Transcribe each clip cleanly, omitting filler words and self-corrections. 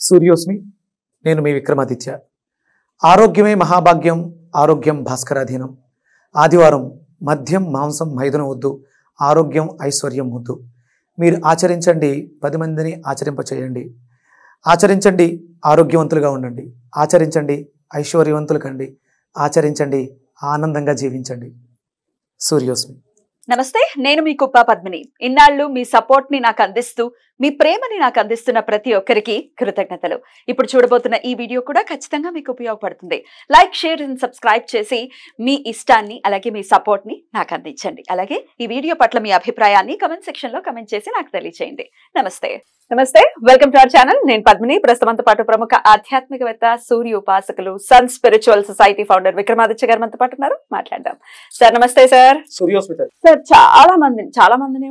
సూర్యోస్మి. నేను మీ విక్రమాదిత్య. ఆరోగ్యమే మహాభాగ్యం, ఆరోగ్యం భాస్కరాధీనం. ఆదివారం మద్యం మాంసం మైదనం వద్దు, ఆరోగ్యం ఐశ్వర్యం ముద్దు. మీరు ఆచరించండి, 10 మందిని ఆచరింపచేయండి. ఆచరించండి, ఆరోగ్యవంతులుగా ఉండండి. ఆచరించండి, ఐశ్వర్యవంతులు కండి. ఆచరించండి, ఆనందంగా జీవించండి. సూర్యోస్మి. నమస్తే, నేను మీ కుప్ప పద్మిని. ఇన్నాళ్ళు మీ సపోర్ట్ ని నాకు అందిస్తూ, మీ ప్రేమని నాకు అందిస్తున్న ప్రతి ఒక్కరికి కృతజ్ఞతలు. ఇప్పుడు చూడబోతున్న ఈ వీడియో కూడా ఖచ్చితంగా మీకు ఉపయోగపడుతుంది. లైక్, షేర్ అండ్ సబ్స్క్రైబ్ చేసి మీ ఇష్టాన్ని అలాగే మీ సపోర్ట్ ని నాకు అందించండి. అలాగే ఈ వీడియో పట్ల మీ అభిప్రాయాన్ని కమెంట్ సెక్షన్ లో కమెంట్ చేసి నాకు తెలియజేయండి. నమస్తే, వెల్కమ్ టు అవర్ ఛానల్. నేను పద్మిని. ప్రస్తుతంతో పాటు ప్రముఖ ఆధ్యాత్మికవేత్త, సూర్య ఉపాసకులు, sun spiritual society founder Vikramaditya గారు మనతో పాటు ఉన్నారు. మాట్లాడదాం. సార్ నమస్తే. సార్ సార్ చాలా మందిని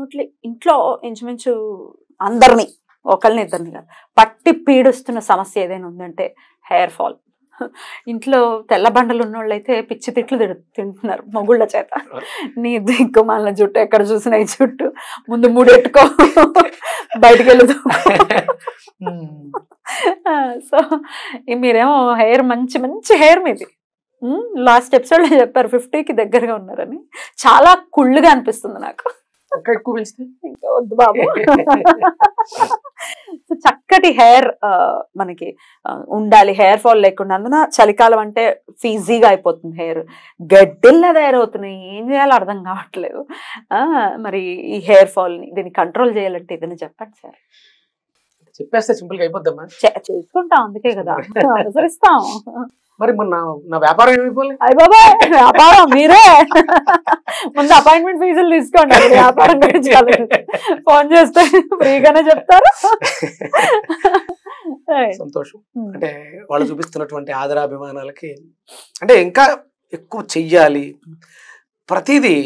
ఇంట్లో ఇంచుమించు అందరినీ, ఒకరిని ఇద్దరిని కాదు, పట్టి పీడిస్తున్న సమస్య ఏదైనా ఉందంటే హెయిర్ ఫాల్. ఇంట్లో తెల్ల బండలు ఉన్నోళ్ళు అయితే పిచ్చి తిట్లు తింటున్నారు మొగుళ్ళ చేత. నీ దిక్కుమాలిన జుట్టు, ఎక్కడ చూసినా ఈ జుట్టు, ముందు మూడెట్టుకో, బయటికి వెళ్తూ. సో మీరేమో హెయిర్ మంచి హెయిర్ మీది. లాస్ట్ ఎపిసోడ్ లో చెప్పారు 50కి దగ్గరగా ఉన్నారని. చాలా కుళ్ళుగా అనిపిస్తుంది నాకు. ఇంకా వద్దు బాబు. చక్కటి హెయిర్ మనకి ఉండాలి, హెయిర్ ఫాల్ లేకుండా. అందున చలికాలం అంటే ఫీజీగా అయిపోతుంది హెయిర్, గడ్డిల్లా తయారవుతున్నాయి. ఏం చేయాలో అర్థం కావట్లేదు. మరి ఈ హెయిర్ ఫాల్ ని దీన్ని కంట్రోల్ చేయాలంటే ఏదైనా చెప్పండి సార్. చెప్పేస్తే సింపుల్ గా అయిపోద్దమ్మా. చేసుకుంటాం, అందుకే కదా అనుసరిస్తాం. మరి నా వ్యాపారం ఏమైపోలే? అయ్య బాబాయ్, వ్యాపారం మీరే ముందు అపాయింట్మెంట్ ఫీజులు తీసుకోండి. వ్యాపారం గురించి ఫోన్ చేస్తే ఫ్రీగానే చెప్తారు. సంతోషం. అంటే వాళ్ళు చూపిస్తున్నటువంటి ఆదరాభిమానాలకి అంటే ఇంకా ఎక్కువ చెయ్యాలి. ప్రతిదీ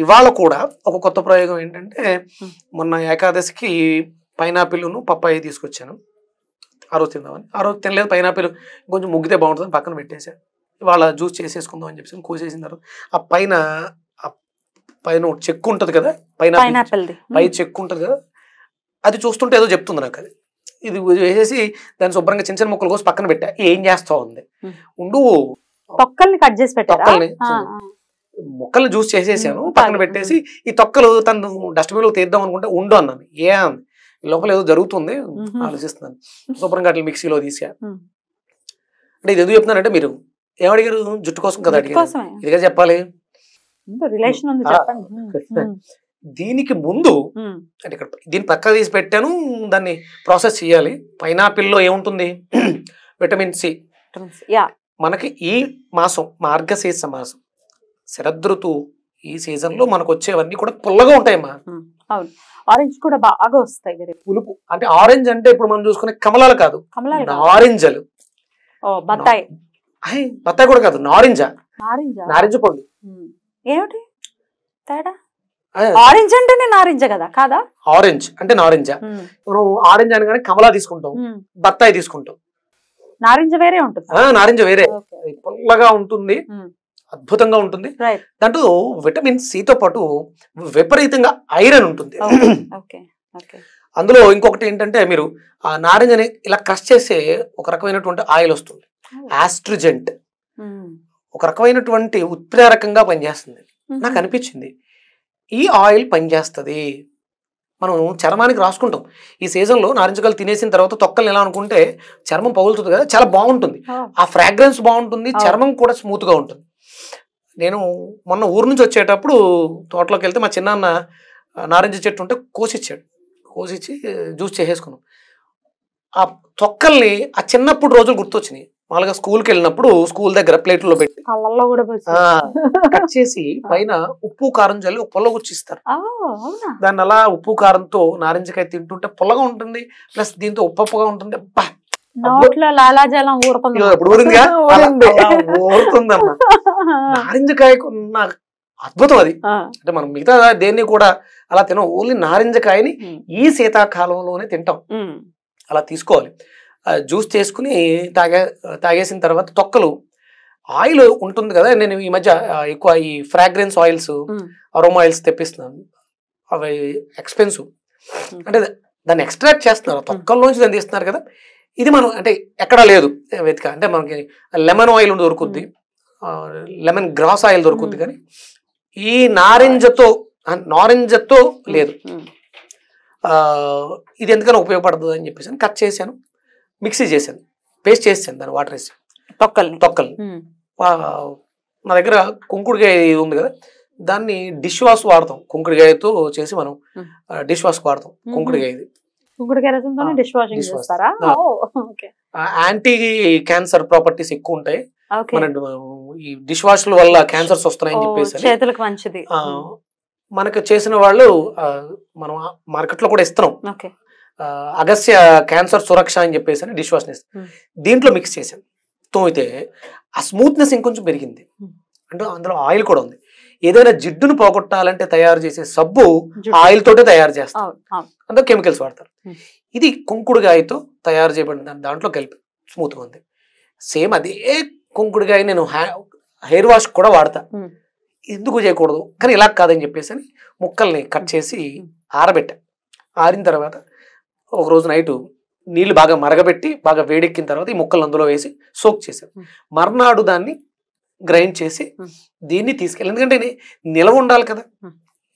ఇవాళ కూడా ఒక కొత్త ప్రయోగం ఏంటంటే, మొన్న ఏకాదశికి పైనాపిల్ను పప్పాయి తీసుకొచ్చాను. ఆ రోజు తిందామని. ఆ రోజు తినలేదు. పైనాపిల్ కొంచెం ముగ్గితే బాగుంటుంది పక్కన పెట్టేశాను. ఇవాళ జ్యూస్ చేసేసుకుందాం అని చెప్పేసి కోసేసిన తర్వాత ఆ పైన చెక్కు ఉంటుంది కదా, పై చెక్కు ఉంటుంది కదా, అది చూస్తుంటే ఏదో చెప్తుంది నాకు. అది ఇది వేసేసి దాన్ని శుభ్రంగా చిన్న ముక్కలు కోసి పక్కన పెట్టా. ఏం చేస్తావు ఉంది, ఉండు తొక్కల్ని కట్ చేసి పెట్టాలి. ముక్కల్ని జ్యూస్ చేసేసాను, పక్కన పెట్టేసి ఈ తొక్కలు తను డస్ట్బిన్ లో తీద్దాం అనుకుంటే ఉండు అన్నాను. లోపల ఏదో జరుగుతుంది ఆలోచిస్తున్నాను. శుభ్రంగా అట్లా మిక్సీలో తీసా. అంటే ఇది ఎందుకు చెప్తున్నానంటే, మీరు ఏమడిగారు? జుట్టు కోసం కదా అడిగారు. ఇదిగా చెప్పాలి. దీనికి ముందు అంటే ఇక్కడ దీన్ని పక్క తీసి పెట్టాను, దాన్ని ప్రాసెస్ చేయాలి. పైనాపిల్లో ఏముంటుంది? Vitamin C. మనకి ఈ మాసం మార్గశీర్ష మాసం, శరదృతువు, ఈ సీజన్ లో మనకు వచ్చేవన్నీ కూడా పుల్లగా ఉంటాయమ్మా. ఆరెంజ్ కూడా బాగా వస్తాయి. పులుపు అంటే ఆరెంజ్ అంటే ఇప్పుడు మనం చూసుకునే కమలాలు కాదు, ఆరెంజలు. బత్తాయి కూడా కాదు, నారింజ పండు. ఏమిటి తేడా? ఆరెంజ్ అంటేనే నారింజ కదా, కాదా? ఆరెంజ్ అంటే నారింజ. మనం ఆరెంజ్ అనగానే కమలా తీసుకుంటాం, బత్తాయి తీసుకుంటాం. నారింజ వేరే ఉంటుంది. నారింజ వేరే, పుల్లగా ఉంటుంది, అద్భుతంగా ఉంటుంది. దాంట్లో విటమిన్ సితో పాటు విపరీతంగా ఐరన్ ఉంటుంది. అందులో ఇంకొకటి ఏంటంటే, మీరు ఆ నారింజని ఇలా క్రష్ చేసే ఒక రకమైనటువంటి ఆయిల్ వస్తుంది, ఆస్ట్రిజెంట్. ఒక రకమైనటువంటి ఉత్ప్రేరకంగా పనిచేస్తుంది. నాకు అనిపించింది ఈ ఆయిల్ పనిచేస్తుంది. మనం చర్మానికి రాసుకుంటాం. ఈ సీజన్లో నారింజకాయలు తినేసిన తర్వాత తొక్కలు ఎలా అనుకుంటే చర్మం పగులుతుంది కదా, చాలా బాగుంటుంది. ఆ ఫ్రాగ్రెన్స్ బాగుంటుంది, చర్మం కూడా స్మూత్గా ఉంటుంది. నేను మొన్న ఊరు నుంచి వచ్చేటప్పుడు తోటలోకి వెళ్తే మా చిన్నాన్న నారింజ చెట్టు ఉంటే కోసిచ్చి జ్యూస్ చేసేసుకున్నాం. ఆ తొక్కల్ని ఆ చిన్నప్పుడు రోజులు గుర్తొచ్చినాయి. మామూలుగా స్కూల్కి వెళ్ళినప్పుడు స్కూల్ దగ్గర ప్లేట్లో పెట్టి కట్ చేసి పైన ఉప్పు కారం చల్లి పొల్ల గుచ్చిస్తారు. దాన్ని అలా ఉప్పు కారంతో నారింజకాయ తింటుంటే పొల్లగా ఉంటుంది, ప్లస్ దీంతో ఉప్పుగా ఉంటుంది. ఊరుతుందమ్మా. నారింజకాయకు ఉన్న అద్భుతం అది. అంటే మనం మిగతా దేన్ని కూడా అలా తినం, ఓన్లీ నారింజకాయని ఈ శీతాకాలంలోనే తింటాం. అలా తీసుకోవాలి. జ్యూస్ చేసుకుని తాగేసిన తర్వాత తొక్కలు ఆయిల్ ఉంటుంది కదా. నేను ఈ మధ్య ఎక్కువ ఈ ఫ్రాగ్రెన్స్ ఆయిల్స్, అరోమా ఆయిల్స్ తెప్పిస్తున్నాను. అవి ఎక్స్పెన్సివ్. అంటే దాన్ని ఎక్స్ట్రాక్ట్ చేస్తున్నారు, తొక్కల్లోంచి దాన్ని తీస్తున్నారు కదా. ఇది మనం అంటే ఎక్కడా లేదు వెతిక. అంటే మనకి లెమన్ ఆయిల్ దొరుకుద్ది, లెమన్ గ్రాస్ ఆయిల్ దొరుకుద్ది, కానీ ఈ నారింజతో లేదు. ఇది ఎందుకని ఉపయోగపడుతుంది అని చెప్పేసి కట్ చేశాను, మిక్సీ చేశాను, పేస్ట్ చేసాను, దాన్ని వాటర్ వేసి తొక్కల్ని. నా దగ్గర కుంకుడుకాయ ఉంది కదా, దాన్ని డిష్ వాష్ వాడతాం. కుంకుడుకాయతో చేసి మనం డిష్ వాష్ వాడతాం కుంకుడుకాయది. యాంటీ క్యాన్సర్ ప్రాపర్టీస్ ఎక్కువ ఉంటాయి మన ఈ డిష్ వాష్ వల్ల, క్యాన్సర్స్ వస్తున్నాయని చెప్పేసి మనకు చేసిన వాళ్ళు మనం మార్కెట్ లో కూడా ఇస్తున్నాం. అగస్య క్యాన్సర్ సురక్ష అని చెప్పేసి డిష్ వాష్ దీంట్లో మిక్స్ చేశాను. తోమితే ఆ స్మూత్నెస్ ఇంకొంచెం పెరిగింది. అంటే అందులో ఆయిల్ కూడా ఉంది. ఏదైనా జిడ్డును పోగొట్టాలంటే తయారు చేసే సబ్బు ఆయిల్ తోటే తయారు చేస్తారు, అందులో కెమికల్స్ వాడతారు. ఇది కుంకుడుగాయతో తయారు చేయబడిన దాంట్లో కలిపి స్మూత్గా ఉంది. సేమ్ అదే కుంకుడుగాయ నేను హెయిర్ వాష్ కూడా వాడతా, ఎందుకు చేయకూడదు, కానీ ఇలా కాదని చెప్పేసి అని ముక్కల్ని కట్ చేసి ఆరబెట్టా. ఆరిన తర్వాత ఒక రోజు నైటు నీళ్ళు బాగా మరగబెట్టి బాగా వేడెక్కిన తర్వాత ఈ ముక్కలు అందులో వేసి సోక్ చేశాను. మర్నాడు దాన్ని గ్రైండ్ చేసి దీన్ని తీసుకెళ్ళి, ఎందుకంటే నిల్వ ఉండాలి కదా,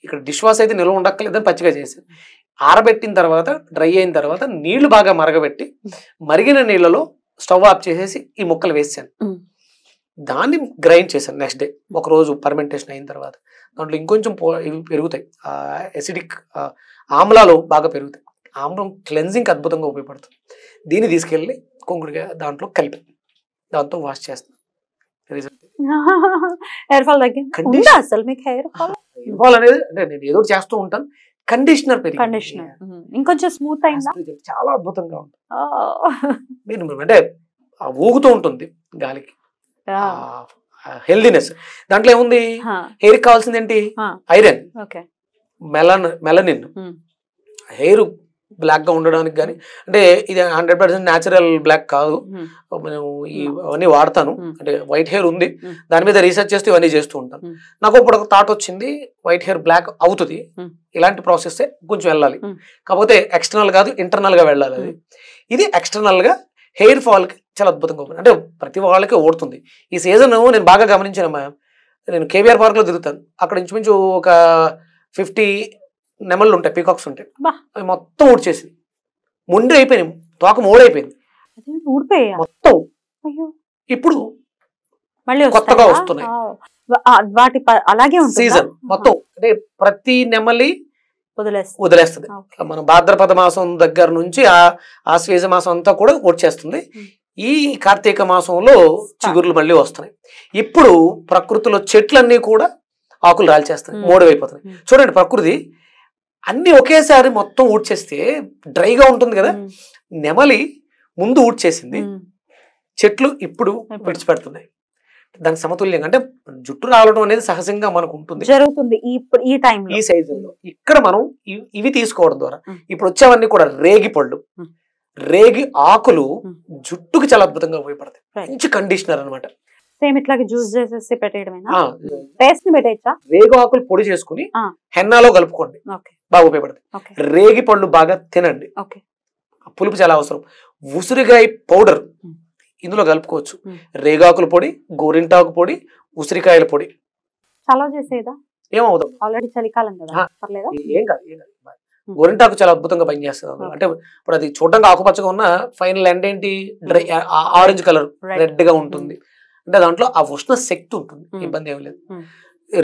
ఇక్కడ డిష్ వాష్ అయితే నిల్వ ఉండక్కలేదని పచ్చిగా చేశాను. ఆరబెట్టిన తర్వాత డ్రై అయిన తర్వాత నీళ్లు బాగా మరగబెట్టి మరిగిన నీళ్ళలో స్టవ్ ఆఫ్ చేసేసి ఈ ముక్కలు వేసాను. దాన్ని గ్రైండ్ చేశాను. నెక్స్ట్ డే ఒక రోజు ఫర్మెంటేషన్ అయిన తర్వాత దాంట్లో ఇంకొంచెం ఇవి పెరుగుతాయి, ఎసిడిక్ ఆమ్లాలు బాగా పెరుగుతాయి. ఆమ్లం క్లెన్జింగ్ అద్భుతంగా ఉపయోగపడుతుంది. దీన్ని తీసుకెళ్ళి కుంకుడుగా దాంట్లో కలిపి దాంతో వాష్ చేస్తాను. హెయిర్ ఫాల్ అసలు మీకు హెయిర్ ఫాల్ అనేది అంటే నేను ఏదో చేస్తూ ఉంటాను. కండిషనర్ ఇంకొంచెం స్మూత్ అయిందా, చాలా అద్భుతంగా ఉంటుంది. అంటే ఊగుతూ ఉంటుంది గాలికి, హెల్దీనెస్. దాంట్లో ఏముంది, హెయిర్ కావాల్సింది ఏంటి, ఐరన్, మెలనిన్. హెయిర్ బ్లాక్ గా ఉండడానికి కానీ, అంటే ఇది 100% న్యాచురల్ బ్లాక్ కాదు, నేను ఇవన్నీ వాడతాను. అంటే వైట్ హెయిర్ ఉంది, దాని మీద రీసెర్చ్ చేస్తూ ఇవన్నీ చేస్తూ ఉంటాను. నాకు ఇప్పుడు ఒక థాట్ వచ్చింది, వైట్ హెయిర్ బ్లాక్ అవుతుంది, ఇలాంటి ప్రాసెస్ కొంచెం వెళ్ళాలి, కాకపోతే ఎక్స్టర్నల్ కాదు ఇంటర్నల్ గా వెళ్ళాలి. అది ఇది ఎక్స్టర్నల్ గా హెయిర్ ఫాల్ కి చాలా అద్భుతంగా ఉంటుంది. అంటే ప్రతి వాళ్ళకి ఓడుతుంది. ఈ సీజన్ నేను బాగా గమనించాను. నేను కేబీఆర్ పార్క్ లో తిరుగుతాను, అక్కడ ఇంచుమించు ఒక 50 నెమళ్ళు ఉంటాయి, పీకాక్స్ ఉంటాయి. అవి మొత్తం ఊడ్చేసింది, మొండి అయిపోయినాయి, తోక మోడైపోయింది మొత్తం. ఇప్పుడు మళ్ళీ కొత్తగా వస్తున్నాయి సీజన్ మొత్తం. అంటే ప్రతి నెమలి వదిలేస్తుంది. మనం భాద్రపద మాసం దగ్గర నుంచి ఆశ్వేజ మాసం అంతా కూడా వచ్చేస్తుంది. ఈ కార్తీక మాసంలో చిగుర్లు మళ్ళీ వస్తున్నాయి. ఇప్పుడు ప్రకృతిలో చెట్లన్నీ కూడా ఆకులు రాల్చేస్తాయి, మోడైపోతున్నాయి. చూడండి, ప్రకృతి అన్ని ఒకేసారి మొత్తం ఊడ్చేస్తే డ్రైగా ఉంటుంది కదా, నెమలి ముందు ఊడ్చేసింది, చెట్లు ఇప్పుడు విడిచిపెడుతున్నాయి. దానికి సమతుల్యంగా అంటే జుట్టు రావడం అనేది సహజంగా మనకు ఉంటుంది, జరుగుతుంది ఈ సైజులో. ఇక్కడ మనం ఇవి తీసుకోవడం ద్వారా ఇప్పుడు వచ్చేవన్నీ కూడా రేగి పళ్ళు, రేగి ఆకులు జుట్టుకి చాలా అద్భుతంగా ఉపయోగపడతాయి. మంచి కండిషనర్ అనమాట. రేగు ఆకులు పొడి చేసుకుని హెన్నాలో కలుపుకోండి, బాగా ఉపయోగపడుతుంది. రేగి పళ్ళు బాగా తినండి, పులుపు చాలా అవసరం. ఉసిరికాయ పౌడర్ ఇందులో కలుపుకోవచ్చు. రేగాకుల పొడి, గోరింటాకు పొడి, ఉసిరికాయల పొడి. ఏమవుతుంది, ఆల్రెడీ చలికాలం కదా, ఏం కాదు. గోరింటాకు చాలా అద్భుతంగా పనిచేస్తుంది. అంటే ఇప్పుడు అది చూడడానికి ఆకుపచ్చగా ఉన్న ఫైనల్ ఎండ్ ఏంటి, డ్రై ఆరెంజ్ కలర్ రెడ్ గా ఉంటుంది. అంటే దాంట్లో ఆ ఉష్ణ శక్తి ఉంటుంది, ఇబ్బంది ఏం లేదు.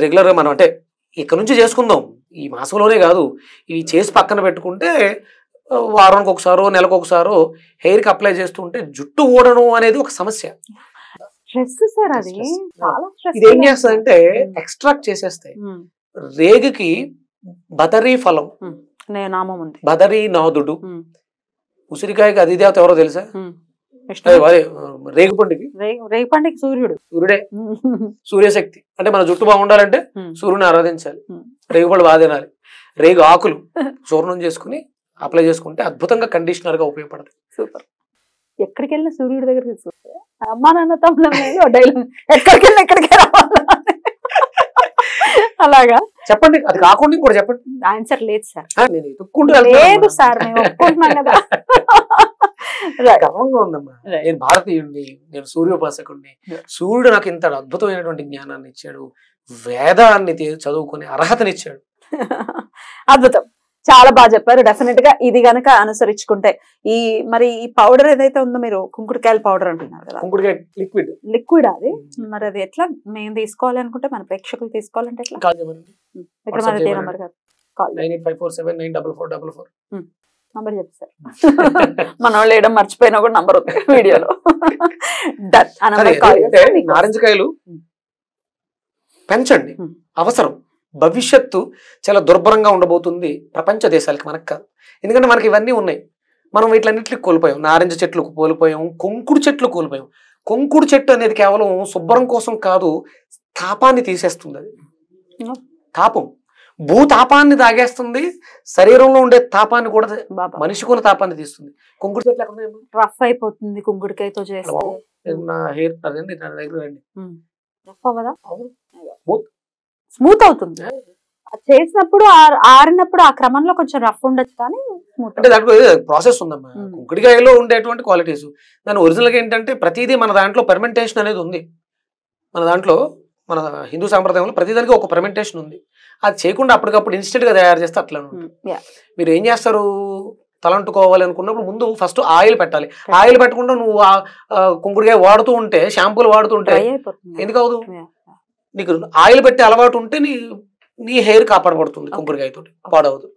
రెగ్యులర్ గా మనం అంటే ఇక్కడ నుంచి చేసుకుందాం, ఈ మాసంలోనే కాదు, ఇవి చేసి పక్కన పెట్టుకుంటే వారానికి ఒకసారో నెలకు ఒకసారో హెయిర్ కి అప్లై చేస్తుంటే జుట్టు ఊడడం అనేది ఒక సమస్య. ఇది ఏం చేస్తుందంటే ఎక్స్ట్రాక్ట్ చేసేస్తాయి. రేగికి బదరీ ఫలం, బదరీ నాదుడు. ఉసిరికాయకి అధిదేవత ఎవరో తెలుసా, రేగిపండుకి సూర్యుడే, సూర్యశక్తి. అంటే మన జుట్టు బాగుండాలంటే సూర్యుని ఆరాధించాలి, రేగుపళ్ళు బాగా తినాలి. రేగు ఆకులు చూర్ణం చేసుకుని అప్లై చేసుకుంటే అద్భుతంగా కండిషనర్ గా ఉపయోగపడుతుంది. సూపర్. ఎక్కడికి వెళ్ళిన సూర్యుడి దగ్గరికి చూస్తే అమ్మా నాన్న తమ్ముడు ఎక్కడికి రావాలి అలాగా చెప్పండి. అది కాకుండా కూడా చెప్పండి. ఆన్సర్ లేదు సార్, నేను లేదు సార్, మేము ఒప్పుకుంటున్నాం కదా. గర్వంగా ఉందమ్మా. నేను భారతీయుడిని, నేను సూర్యోపాసకుడిని. సూర్యుడు నాకు ఇంత అద్భుతమైనటువంటి జ్ఞానాన్ని ఇచ్చాడు, వేదాన్ని చదువుకునే అర్హతనిచ్చాడు. అద్భుతం, చాలా బాగా చెప్పారు. డెఫినెట్ గా ఇది గనక అనుసరించుకుంటే మరి ఈ పౌడర్ ఏదైతే ఉందో, మీరు కుంకుడుకాయల పౌడర్ అంటున్నారు కదా, కుంకుడుకాయ లిక్విడ్ అది మరి అది ఎట్లా మేము తీసుకోవాలి అనుకుంటే, మన ప్రేక్షకులు తీసుకోవాలంటే ఎట్లా? ఇక్కడ మన నెంబర్ కాదు, 9854794444 నంబర్ చెప్పారు. మన వాళ్ళు వేయడం మర్చిపోయినా కూడా నంబర్ ఉంది వీడియోలో. నారింజకాయలు పెంచండి, అవసరం. భవిష్యత్తు చాలా దుర్భరంగా ఉండబోతుంది ప్రపంచ దేశాలకి, మనకు కాదు. ఎందుకంటే మనకి ఇవన్నీ ఉన్నాయి, మనం వీటిలన్నింటికి కోల్పోయాం. నారింజ చెట్లు కోల్పోయాం, కొంకుడు చెట్లు కోల్పోయాం. కొంకుడు చెట్టు అనేది కేవలం శుభ్రం కోసం కాదు, తాపాన్ని తీసేస్తుంది. అది తాపం, భూతాపాన్ని తాగేస్తుంది, శరీరంలో ఉండే తాపాన్ని కూడా, మనిషికున్న తాపాన్ని తీస్తుంది. కొంకుడు చెట్లు ఎక్కడ రఫ్ అయిపోతుంది కుంకుడుకాయతో చేస్తే. నా హెయిర్ అదండి, నా దగ్గర రండి, స్మూత్ అవుతుంది. చేసినప్పుడు ఆరినప్పుడు ఆ క్రమంలో కొంచెం రఫ్ ఉండొచ్చు, కానీ అంటే దాంట్లో ప్రాసెస్ ఉందమ్మా. కుంకుడికాయలో ఉండేటువంటి క్వాలిటీస్, దాని ఒరిజినల్ గా ఏంటంటే ప్రతిదీ మన దాంట్లో ఫెర్మెంటేషన్ అనేది ఉంది. మన దాంట్లో, మన హిందూ సాంప్రదాయంలో ప్రతిదానికి ఒక ఫెర్మెంటేషన్ ఉంది. అది చేయకుండా అప్పటికప్పుడు ఇన్స్టెంట్ గా తయారు చేస్తే అట్లా ఉంటుంది. మీరు ఏం చేస్తారు, తలంటుకోవాలి అనుకున్నప్పుడు ముందు ఫస్ట్ ఆయిల్ పెట్టాలి. ఆయిల్ పెట్టకుండా నువ్వు కుంకుడికాయ వాడుతూ ఉంటే, షాంపూలు వాడుతుంటే ఎందుకు అవదు? నీకు ఆయిల్ పెట్టే అలవాటు ఉంటే నీ హెయిర్ కాపాడబడుతుంది, కుంకుడుకాయతో పాడవదు.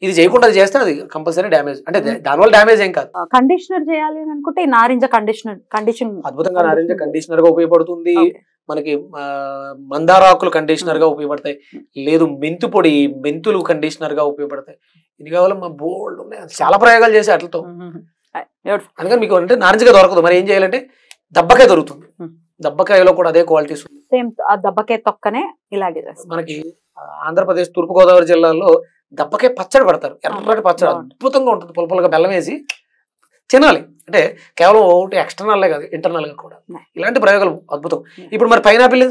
ఇది చేయకుండా అది చేస్తే అది కంపల్సరీ డ్యామేజ్. అంటే దానివల్ల డ్యామేజ్ ఏం కాదు. కండిషనర్ చేయాలి అని అనుకుంటే నారింజ కండిషన్ అద్భుతంగా నారింజ కండిషనర్ గా ఉపయోగపడుతుంది. మనకి మందారాకులు కండిషనర్ గా ఉపయోగపడతాయి. లేదు మెంతు పొడి, మెంతులు కండిషనర్ గా ఉపయోగపడతాయి. ఇది కావాలి మా బోల్డ్ ఉన్నాయి, చాలా ప్రయోగాలు చేసి అట్లతో. అందుకని మీకు అంటే నారింజగా దొరకదు, మరి ఏం చేయాలంటే దబ్బకాయ దొరుకుతుంది. దబ్బకాయలో కూడా అదే క్వాలిటీస్ ఉంది. సేమ్ దబ్బకాయ తొక్కనే ఇలాగే మనకి ఆంధ్రప్రదేశ్ తూర్పుగోదావరి జిల్లాలో దబ్బకాయ పచ్చడి పడతారు, ఎర్రటి పచ్చడి అద్భుతంగా ఉంటుంది. పులపులుగా బెల్లం వేసి తినాలి. అంటే కేవలం ఒకటి ఎక్స్టర్నల్ కాదు, ఇంటర్నల్ గా కూడా ఇలాంటి ప్రయోగాలు అద్భుతం. ఇప్పుడు మరి పైనాపిల్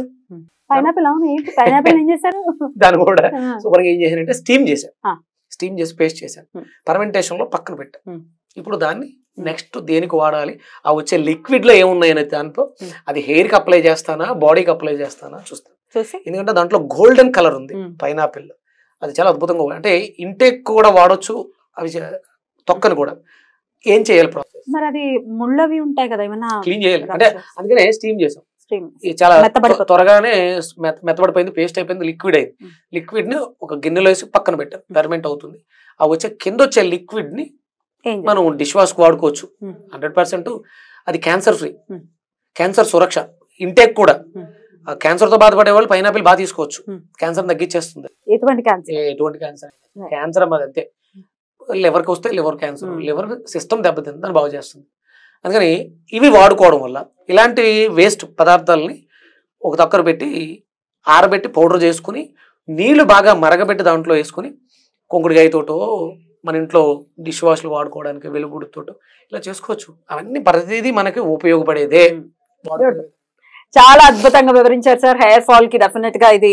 ఏం చేశారు, దాన్ని కూడా సూపర్గా ఏం చేశానంటే స్టీమ్ చేసి పేస్ట్ చేశాను, ఫర్మెంటేషన్ లో పక్కన పెట్టాను. ఇప్పుడు దాన్ని నెక్స్ట్ దేనికి వాడాలి, ఆ వచ్చే లిక్విడ్ లో ఏమున్నాయనే దాంతో అది హెయిర్ కి అప్లై చేస్తానా, బాడీకి అప్లై చేస్తానా చూస్తాను. ఎందుకంటే దాంట్లో గోల్డెన్ కలర్ ఉంది పైనాపిల్, అది చాలా అద్భుతంగా. అంటే ఇంటేక్ కూడా వాడొచ్చు, అవి తొక్కను కూడా. ఏం చేయాలి ప్రాసెస్, మరి అది ముళ్ళవి ఉంటాయి కదా, ఏమైనా క్లీన్ చేయాలి. అంటే అందుకనే స్టీమ్ చేసాం, చాలా త్వరగానే మెత్తబడిపోయింది, పేస్ట్ అయిపోయింది, లిక్విడ్ అయింది. లిక్విడ్ ని ఒక గిన్నెలో వేసి పక్కన పెట్టాం, ఫెర్మెంట్ అవుతుంది. ఆ వచ్చే కింద వచ్చే లిక్విడ్ ని మనం డిష్ వాష్ కు వాడుకోవచ్చు. 100% అది క్యాన్సర్ ఫ్రీ, క్యాన్సర్ సురక్ష. ఇంటేక్ కూడా క్యాన్సర్ తో బాధపడే వాళ్ళు పైనాపిల్ బాగా తీసుకోవచ్చు, క్యాన్సర్ తగ్గించేస్తుంది. ఎటువంటి క్యాన్సర్ క్యాన్సర్ అన్నది అంతే. లివర్కి వస్తే లివర్ క్యాన్సర్, లివర్ సిస్టమ్ దెబ్బతింది, దాన్ని బాగు చేస్తుంది. అందుకని ఇవి వాడుకోవడం వల్ల ఇలాంటి వేస్ట్ పదార్థాలని ఒక దగ్గర పెట్టి ఆరబెట్టి పౌడర్ చేసుకుని నీళ్లు బాగా మరగబెట్టి దాంట్లో వేసుకుని కుంకుడుకాయతోటో మన ఇంట్లో డిష్ వాష్లు వాడుకోవడానికి వెలుగుడితోటో ఇలా చేసుకోవచ్చు. అవన్నీ ప్రతిదీ మనకి ఉపయోగపడేదే. చాలా అద్భుతంగా వివరించారు సార్. హెయిర్ ఫాల్ కి డెఫినెట్ గా ఇది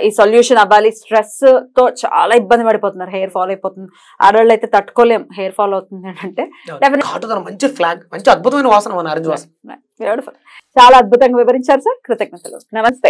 ఈ సొల్యూషన్ అవ్వాలి. స్ట్రెస్ తో చాలా ఇబ్బంది పడిపోతున్నారు, హెయిర్ ఫాల్ అయిపోతుంది. ఆడవాళ్ళు అయితే తట్టుకోలేం హెయిర్ ఫాల్ అవుతుంది అంటే. మంచి ఫ్లాగ్, మంచి అద్భుతమైన వాసన, నారింజ వాసన. చాలా అద్భుతంగా వివరించారు సార్, కృతజ్ఞతలు. నమస్తే.